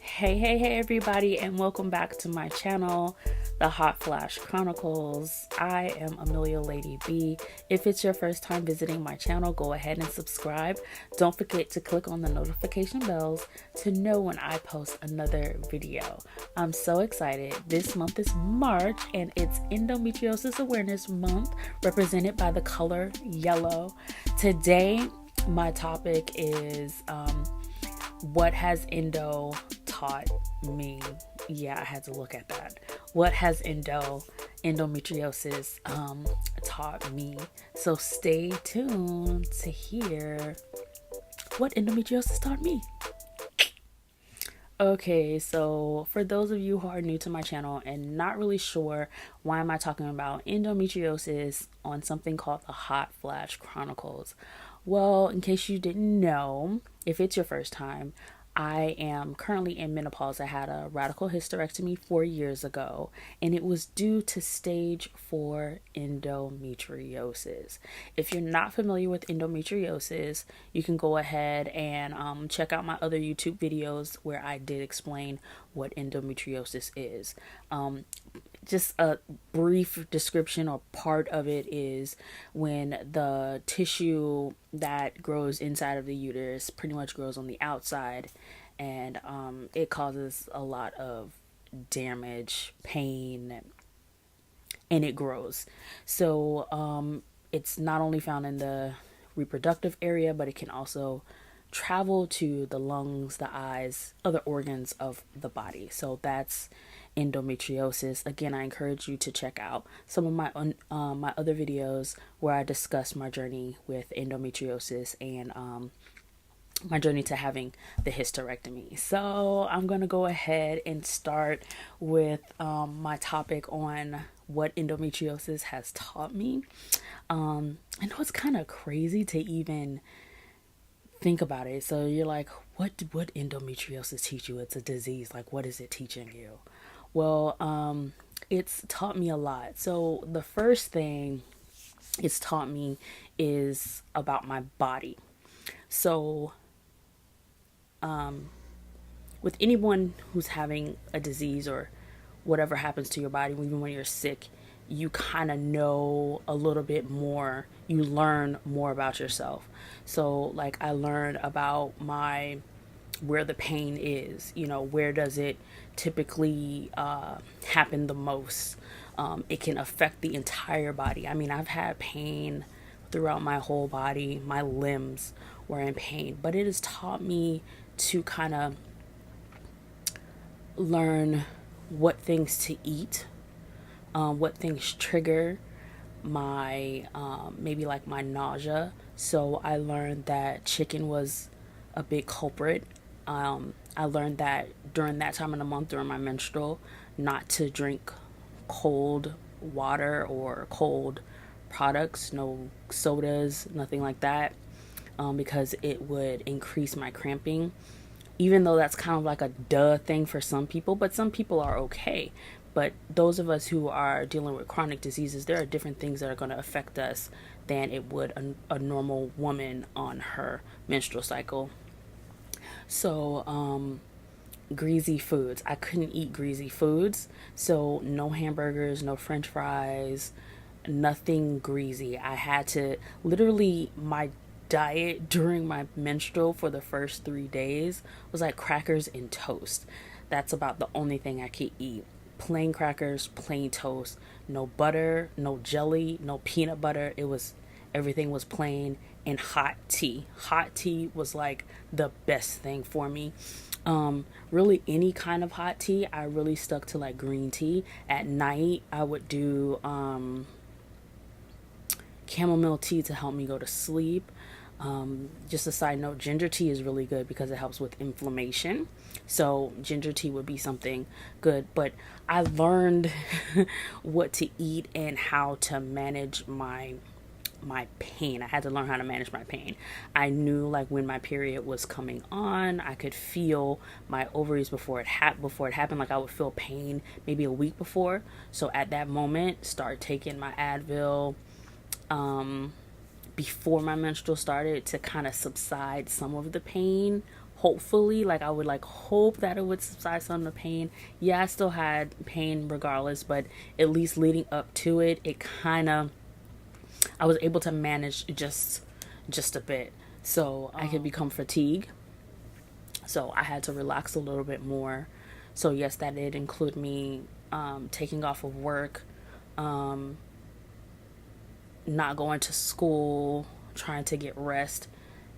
Hey everybody, and welcome back to my channel, The Hot Flash Chronicles. I am Amelia Lady B. If it's your first time visiting my channel, go ahead and subscribe. Don't forget to click on the notification bells to know when I post another video. I'm so excited. This month is March and it's Endometriosis Awareness Month, represented by the color yellow. Today, my topic is what has endo taught me? Yeah, I had to look at that. What has endometriosis taught me? So stay tuned to hear what endometriosis taught me. Okay, so for those of you who are new to my channel and not really sure why am I talking about endometriosis on something called the Hot Flash Chronicles. Well, in case you didn't know, if it's your first time, I am currently in menopause. I had a radical hysterectomy 4 years ago, and it was due to stage 4 endometriosis. If you're not familiar with endometriosis, you can go ahead and check out my other YouTube videos where I did explain what endometriosis is. Just a brief description or part of it is when the tissue that grows inside of the uterus pretty much grows on the outside, and it causes a lot of damage, pain, and it grows. So it's not only found in the reproductive area, but it can also travel to the lungs, the eyes, other organs of the body. So that's endometriosis. Again, I encourage you to check out some of my my other videos where I discuss my journey with endometriosis and my journey to having the hysterectomy. So I'm going to go ahead and start with my topic on what endometriosis has taught me. I know it's kind of crazy to even think about it. So you're like, what endometriosis teach you? It's a disease. Like, what is it teaching you? Well, it's taught me a lot. So the first thing it's taught me is about my body. So with anyone who's having a disease or whatever happens to your body, even when you're sick, you kind of know a little bit more. You learn more about yourself. So like I learned about where the pain is, where does it typically happen the most. It can affect the entire body. I mean, I've had pain throughout my whole body. My limbs were in pain, but it has taught me to kind of learn what things to eat, what things trigger my maybe like my nausea. So I learned that chicken was a big culprit. I learned that during that time of the month, during my menstrual, not to drink cold water or cold products, no sodas, nothing like that, because it would increase my cramping. Even though that's kind of like a duh thing for some people, but some people are okay. But those of us who are dealing with chronic diseases, there are different things that are going to affect us than it would a normal woman on her menstrual cycle. So, greasy foods. I couldn't eat greasy foods. So, no hamburgers, no french fries, nothing greasy. I had to literally, my diet during my menstrual for the first 3 days was like crackers and toast. That's about the only thing I could eat. Plain crackers, plain toast, no butter, no jelly, no peanut butter. Everything was plain, and hot tea. Hot tea was like the best thing for me. Really any kind of hot tea. I really stuck to like green tea. At night, I would do chamomile tea to help me go to sleep. Just a side note, ginger tea is really good because it helps with inflammation. So ginger tea would be something good. But I learned what to eat and how to manage my pain. I had to learn how to manage my pain. I knew like when my period was coming on, I could feel my ovaries before it happened. Like I would feel pain maybe a week before. So at that moment, start taking my Advil, before my menstrual started to kind of subside some of the pain. Hopefully, like I would like hope that it would subside some of the pain. Yeah, I still had pain regardless, but at least leading up to it, it kind of, I was able to manage just a bit. So I could become fatigued. So I had to relax a little bit more. So yes, that did include me taking off of work, not going to school, trying to get rest,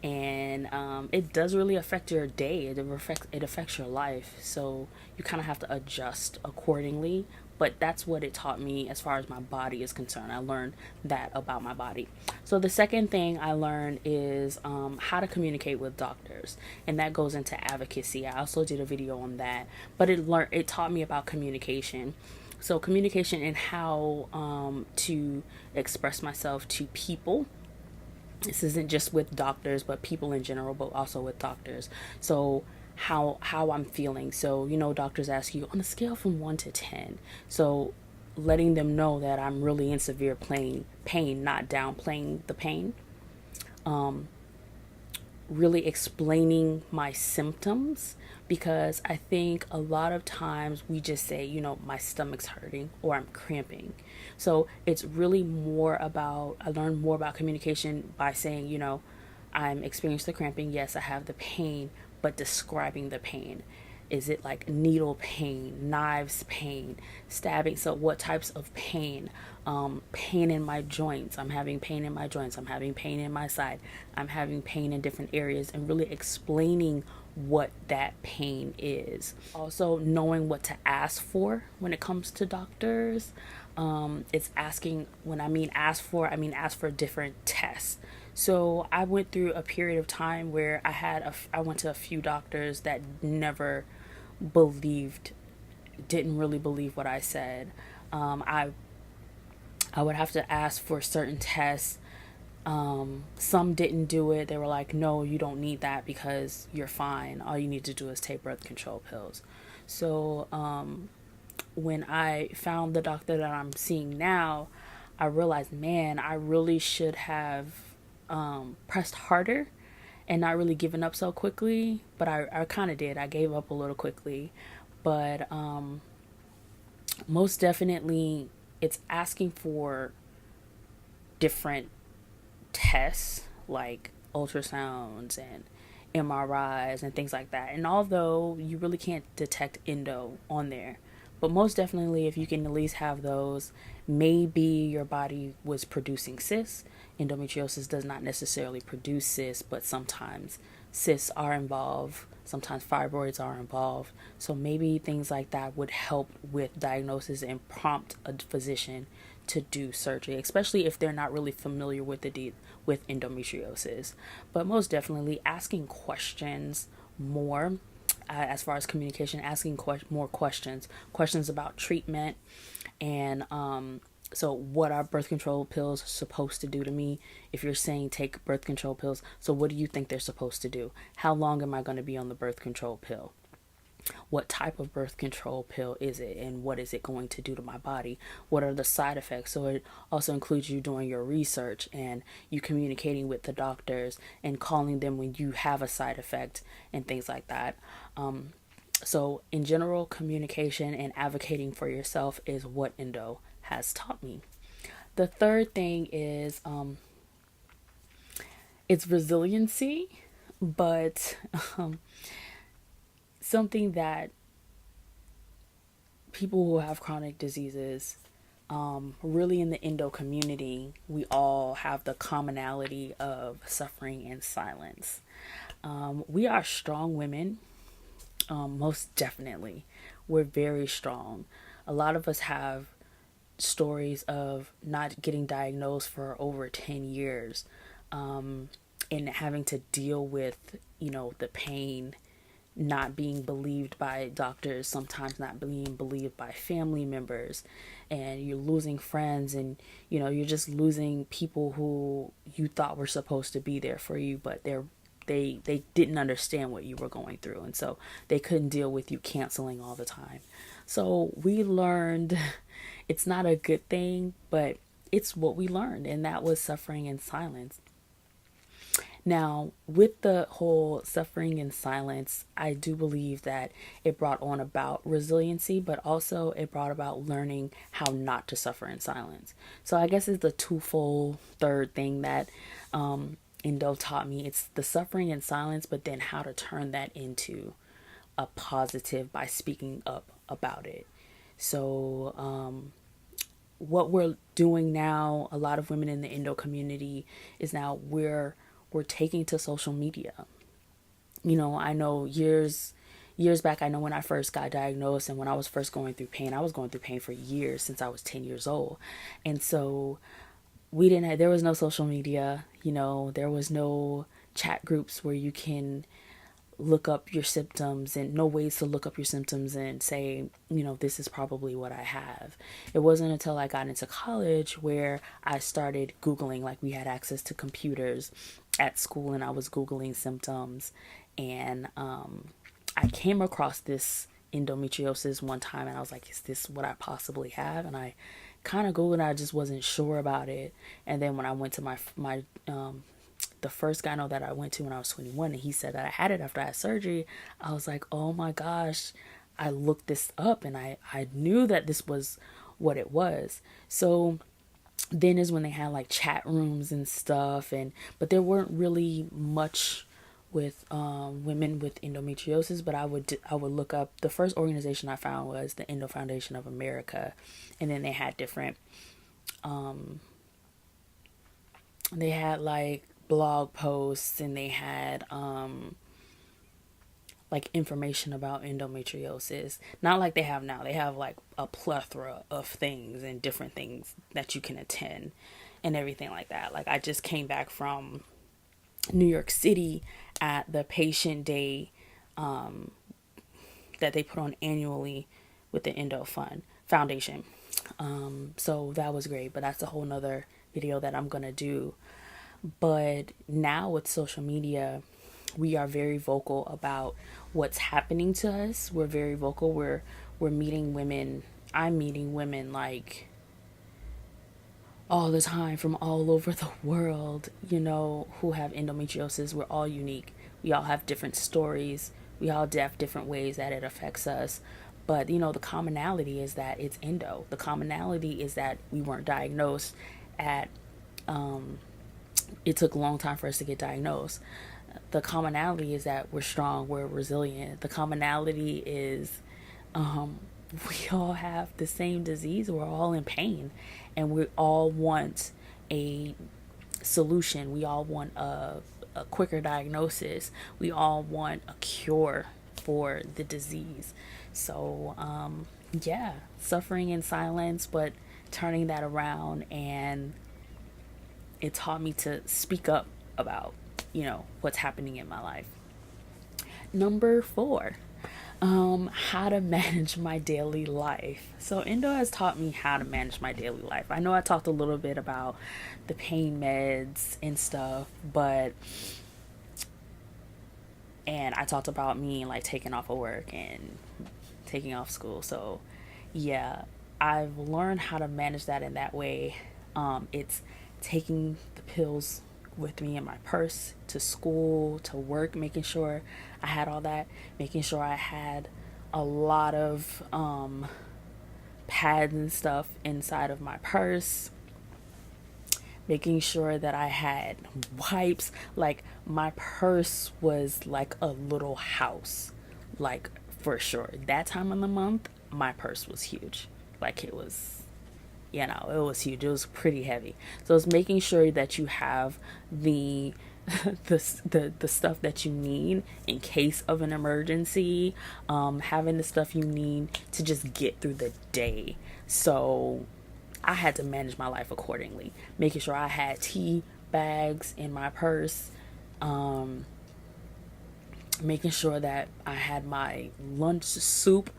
and it does really affect your day. It affects your life, so you kind of have to adjust accordingly. But that's what it taught me as far as my body is concerned. I learned that about my body. So the second thing I learned is how to communicate with doctors, and that goes into advocacy. I also did a video on that, but it taught me about communication. So communication and how to express myself to people. This isn't just with doctors, but people in general, but also with doctors. So how I'm feeling. So, doctors ask you on a scale from 1 to 10. So letting them know that I'm really in severe pain, not downplaying the pain. Really explaining my symptoms, because I think a lot of times we just say, my stomach's hurting or I'm cramping. So it's really more about, I learned more about communication by saying, I'm experiencing the cramping. Yes, I have the pain, but describing the pain. Is it like needle pain, knives pain, stabbing? So what types of pain? Pain in my joints. I'm having pain in my joints. I'm having pain in my side. I'm having pain in different areas, and really explaining what that pain is. Also knowing what to ask for when it comes to doctors. It's asking, when I mean ask for, I mean ask for different tests. So I went through a period of time where I went to a few doctors that didn't really believe what I said. I would have to ask for certain tests. Some didn't do it. They were like, no, you don't need that because you're fine. All you need to do is take birth control pills. So when I found the doctor that I'm seeing now, I realized, man, I really should have pressed harder and not really given up so quickly. But I kind of did. I gave up a little quickly. But most definitely, it's asking for different tests like ultrasounds and MRIs and things like that. And although you really can't detect endo on there, but most definitely, if you can at least have those, maybe your body was producing cysts. Endometriosis does not necessarily produce cysts, but sometimes cysts are involved. Sometimes fibroids are involved. So maybe things like that would help with diagnosis and prompt a physician to do surgery, especially if they're not really familiar with with endometriosis. But most definitely asking questions more, as far as communication, asking more questions about treatment, and so what are birth control pills supposed to do to me? If you're saying take birth control pills, so what do you think they're supposed to do? How long am I going to be on the birth control pill? What type of birth control pill is it, and what is it going to do to my body? What are the side effects? So it also includes you doing your research and you communicating with the doctors and calling them when you have a side effect and things like that. So in general, communication and advocating for yourself is what endo has taught me. The third thing is it's resiliency, but something that people who have chronic diseases, really in the endo community, we all have the commonality of suffering in silence. We are strong women, most definitely. We're very strong. A lot of us have stories of not getting diagnosed for over 10 years, and having to deal with, the pain, not being believed by doctors, sometimes not being believed by family members, and you're losing friends, and you're just losing people who you thought were supposed to be there for you, but they didn't understand what you were going through, and so they couldn't deal with you canceling all the time. So we learned it's not a good thing, but it's what we learned, and that was suffering in silence. Now, with the whole suffering in silence, I do believe that it brought on about resiliency, but also it brought about learning how not to suffer in silence. So I guess it's the twofold third thing that Indo taught me. It's the suffering in silence, but then how to turn that into a positive by speaking up about it. So, what we're doing now, a lot of women in the Indo community, is now we're taking to social media. I know years back, I know when I first got diagnosed and when I was first going through pain, I was going through pain for years since I was 10 years old. And so there was no social media, there was no chat groups where you can look up your symptoms, and no ways to look up your symptoms and say, this is probably what I have. It wasn't until I got into college where I started Googling, like we had access to computers at school, and I was Googling symptoms. And I came across this endometriosis one time, and I was like, is this what I possibly have? And I kind of Googled, and I just wasn't sure about it. And then when I went to my the first gyno that I went to when I was 21, and he said that I had it after I had surgery, I was like, oh my gosh. I looked this up, and I knew that this was what it was. So then is when they had like chat rooms and stuff, but there weren't really much with women with endometriosis. But I would look up, the first organization I found was the Endo Foundation of America, and then they had different they had like blog posts, and they had like information about endometriosis, not like they have now. They have like a plethora of things and different things that you can attend and everything like that. Like I just came back from New York City at the patient day that they put on annually with the Endo Foundation. So that was great, but that's a whole nother video that I'm gonna do. But now with social media, we are very vocal about what's happening to us. We're very vocal. We're meeting women. I'm meeting women like all the time from all over the world, who have endometriosis. We're all unique. We all have different stories. We all have different ways that it affects us. But, the commonality is that it's endo. The commonality is that we weren't diagnosed at, it took a long time for us to get diagnosed. The commonality is that we're strong, we're resilient. The commonality is we all have the same disease. We're all in pain, and we all want a solution. We all want a quicker diagnosis. We all want a cure for the disease. So, yeah, suffering in silence, but turning that around, and it taught me to speak up about, what's happening in my life. Number 4, how to manage my daily life. So Endo has taught me how to manage my daily life. I know I talked a little bit about the pain meds and stuff, and I talked about me like taking off of work and taking off school. So yeah, I've learned how to manage that in that way. It's taking the pills with me in my purse to school, to work, making sure I had all that, making sure I had a lot of pads and stuff inside of my purse, making sure that I had wipes. Like my purse was like a little house, like for sure. That time of the month, my purse was huge. Like it was huge. It was pretty heavy. So it's making sure that you have the the stuff that you need in case of an emergency, having the stuff you need to just get through the day. So I had to manage my life accordingly, making sure I had tea bags in my purse, making sure that I had my lunch soup,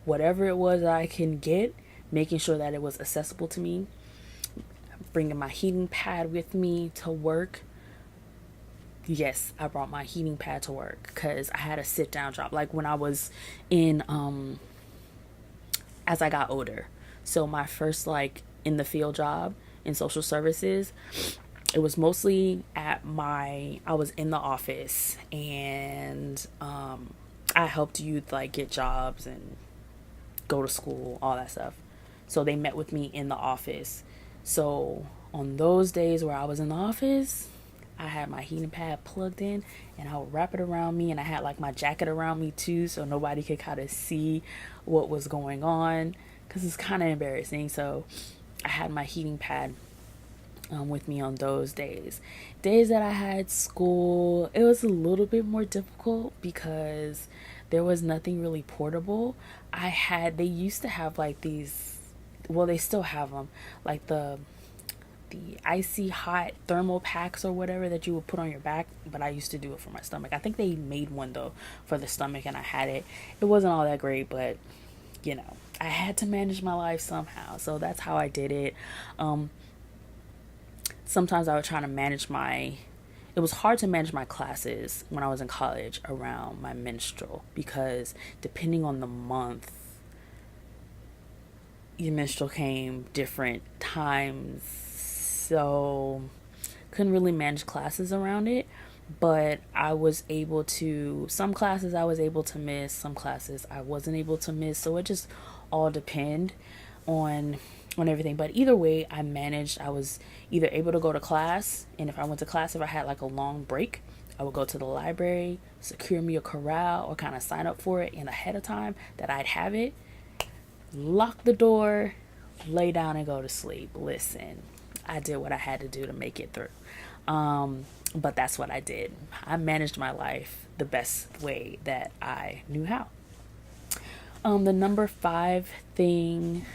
whatever it was that I can get, making sure that it was accessible to me, bringing my heating pad with me to work. Yes, I brought my heating pad to work because I had a sit down job, like when I was in as I got older. So my first like in the field job in social services, It was mostly I was in the office, and I helped youth like get jobs and go to school, all that stuff. So they met with me in the office. So on those days where I was in the office, I had my heating pad plugged in, and I would wrap it around me, and I had like my jacket around me too, so nobody could kind of see what was going on, because it's kind of embarrassing. So I had my heating pad with me on those days. Days that I had school, it was a little bit more difficult because there was nothing really portable. They used to have like these, well, they still have them, like the icy hot thermal packs or whatever that you would put on your back, but I used to do it for my stomach. I think they made one though for the stomach, and I had it. It wasn't all that great, but I had to manage my life somehow, so that's how I did it. Sometimes I would try to manage it was hard to manage my classes when I was in college around my menstrual, because depending on the month, your menstrual came different times. So couldn't really manage classes around it, but I was able to, some classes I was able to miss, some classes I wasn't able to miss. So it just all depend on everything. But either way, I managed. I was either able to go to class, and if I went to class, if I had like a long break, I would go to the library, secure me a corral, or kind of sign up for it in ahead of time that I'd have it, lock the door, lay down and go to sleep. Listen, I did what I had to do to make it through. But that's what I did. I managed my life the best way that I knew how. The number 5 thing,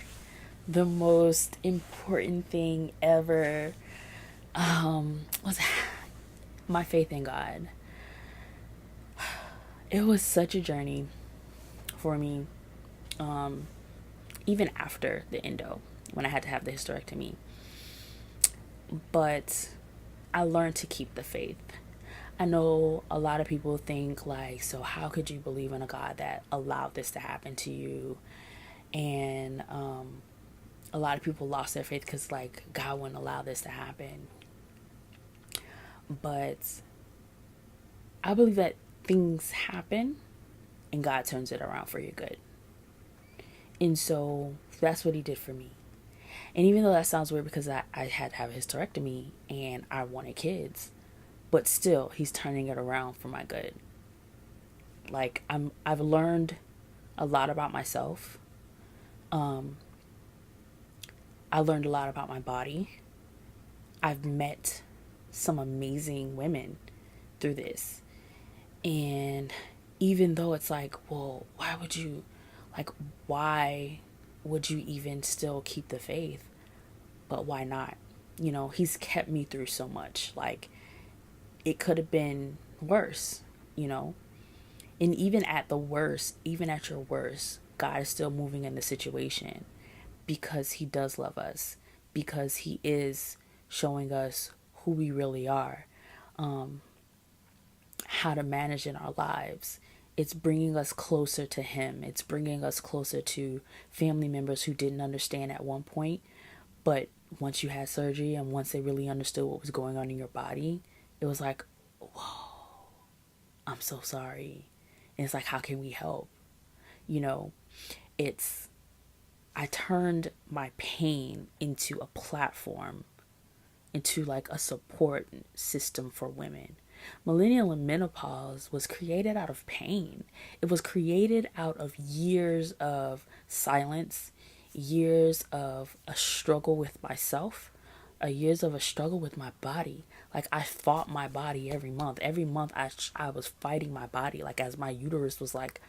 the most important thing ever, was my faith in God. It was such a journey for me, even after the endo, when I had to have the hysterectomy. But I learned to keep the faith. I know a lot of people think like, so how could you believe in a God that allowed this to happen to you? And a lot of people lost their faith because like God wouldn't allow this to happen. But I believe that things happen and God turns it around for your good. And so that's what he did for me. And even though that sounds weird because I had to have a hysterectomy and I wanted kids, but still he's turning it around for my good. Like I've learned a lot about myself. I learned a lot about my body. I've met some amazing women through this. And even though it's like, well, why would you even still keep the faith? But why not? He's kept me through so much. Like, it could have been worse, And even at the worst, even at your worst, God is still moving in the situation because he does love us, because he is showing us who we really are, how to manage in our lives. It's bringing us closer to him. It's bringing us closer to family members who didn't understand at one point, but once you had surgery and once they really understood what was going on in your body, it was like, whoa, I'm so sorry. And it's like, how can we help? I turned my pain into a platform, into like a support system for women. Millennial and menopause was created out of pain. It was created out of years of silence, years of a struggle with myself, years of a struggle with my body. Like, I fought my body every month. Every month I was fighting my body, like as my uterus was like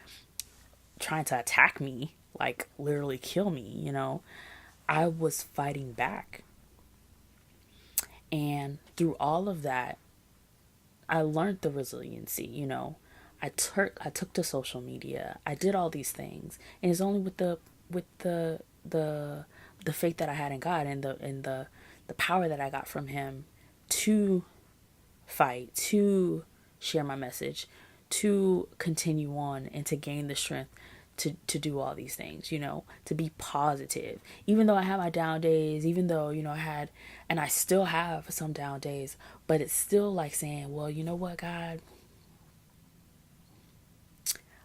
trying to attack me, like literally kill me, I was fighting back. And through all of that, I learned the resiliency, I took to social media. I did all these things. And it's only with the faith that I had in God and the power that I got from him to fight, to share my message, to continue on, and to gain the strength to do all these things, to be positive. Even though I had my down days, even though, I had, and I still have some down days, but it's still like saying, well, you know what, God,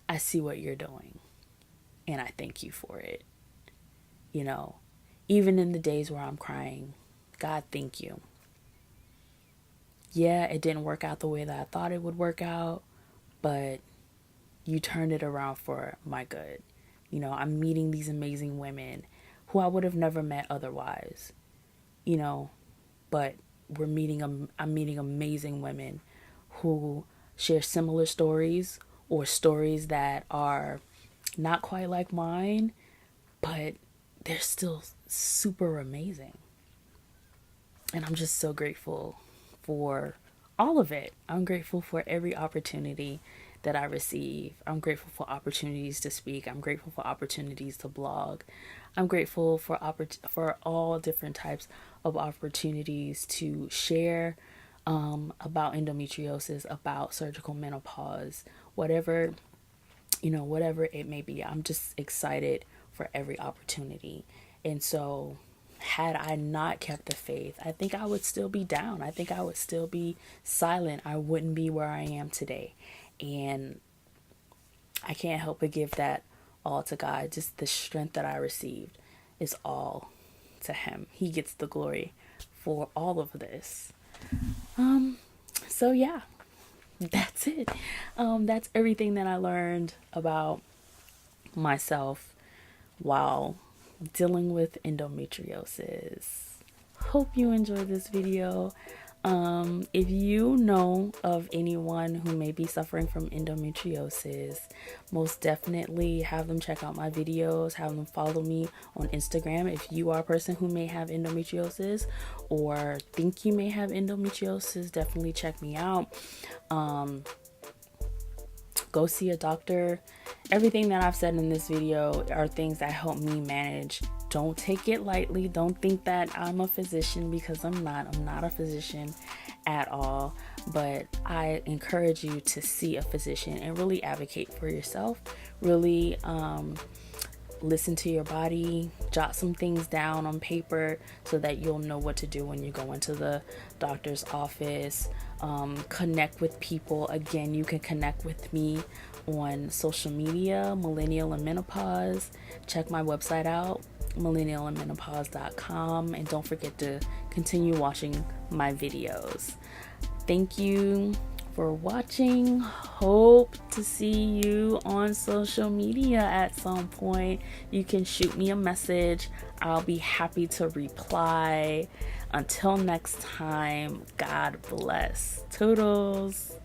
I see what you're doing and I thank you for it. Even in the days where I'm crying, God, thank you. Yeah, it didn't work out the way that I thought it would work out, but you turned it around for my good. I'm meeting these amazing women who I would have never met otherwise, but I'm meeting amazing women who share similar stories or stories that are not quite like mine, but they're still super amazing. And I'm just so grateful for all of it. I'm grateful for every opportunity that I receive. I'm grateful for opportunities to speak. I'm grateful for opportunities to blog. I'm grateful for all different types of opportunities to share about endometriosis, about surgical menopause, whatever it may be. I'm just excited for every opportunity. And so had I not kept the faith, I think I would still be down. I think I would still be silent. I wouldn't be where I am today. And I can't help but give that all to God. Just the strength that I received is all to Him. He gets the glory for all of this. So yeah, that's it. That's everything that I learned about myself while dealing with endometriosis. Hope you enjoyed this video. If you know of anyone who may be suffering from endometriosis, most definitely have them check out my videos, have them follow me on Instagram. If you are a person who may have endometriosis or think you may have endometriosis, definitely check me out. Go see a doctor. Everything that I've said in this video are things that help me manage. Don't take it lightly. Don't think that I'm a physician, because I'm not. I'm not a physician at all. But I encourage you to see a physician and really advocate for yourself. Really listen to your body. Jot some things down on paper so that you'll know what to do when you go into the doctor's office. Connect with people. Again, you can connect with me on social media, Millennial and Menopause. Check my website out, millennialandmenopause.com, and don't forget to continue watching my videos. Thank you for watching. Hope to see you on social media at some point. You can shoot me a message. I'll be happy to reply. Until next time, God bless. Toodles.